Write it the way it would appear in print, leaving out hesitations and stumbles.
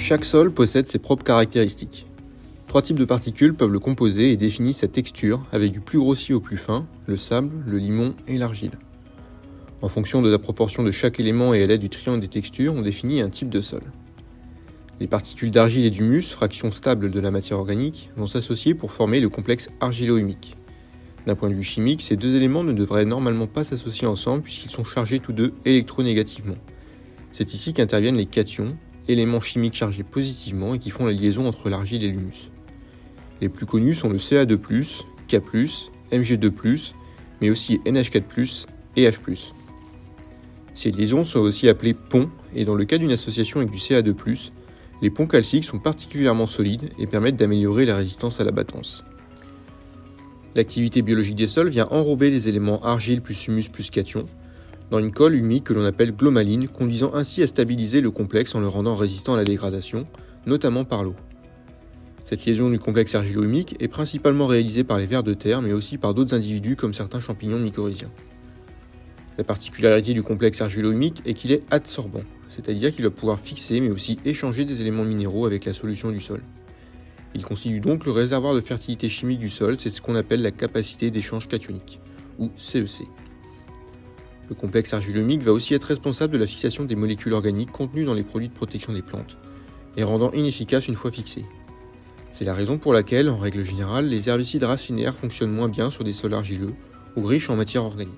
Chaque sol possède ses propres caractéristiques. 3 types de particules peuvent le composer et définissent sa texture, avec du plus grossier au plus fin, le sable, le limon et l'argile. En fonction de la proportion de chaque élément et à l'aide du triangle des textures, on définit un type de sol. Les particules d'argile et d'humus, fractions stables de la matière organique, vont s'associer pour former le complexe argilo-humique. D'un point de vue chimique, ces deux éléments ne devraient normalement pas s'associer ensemble puisqu'ils sont chargés tous deux électronégativement. C'est ici qu'interviennent les cations, éléments chimiques chargés positivement et qui font la liaison entre l'argile et l'humus. Les plus connus sont le Ca2+, K+, Mg2+, mais aussi NH4+, et H+. Ces liaisons sont aussi appelées ponts, et dans le cas d'une association avec du Ca2+, les ponts calciques sont particulièrement solides et permettent d'améliorer la résistance à l'abattance. L'activité biologique des sols vient enrober les éléments argile plus humus plus cation dans une colle humique que l'on appelle glomaline, conduisant ainsi à stabiliser le complexe en le rendant résistant à la dégradation, notamment par l'eau. Cette liaison du complexe argilo-humique est principalement réalisée par les vers de terre, mais aussi par d'autres individus comme certains champignons mycorhiziens. La particularité du complexe argilo-humique est qu'il est adsorbant, c'est-à-dire qu'il va pouvoir fixer mais aussi échanger des éléments minéraux avec la solution du sol. Il constitue donc le réservoir de fertilité chimique du sol, c'est ce qu'on appelle la capacité d'échange cationique, ou CEC. Le complexe argilo-humique va aussi être responsable de la fixation des molécules organiques contenues dans les produits de protection des plantes, et rendant inefficaces une fois fixées. C'est la raison pour laquelle, en règle générale, les herbicides racinaires fonctionnent moins bien sur des sols argileux ou riches en matière organique.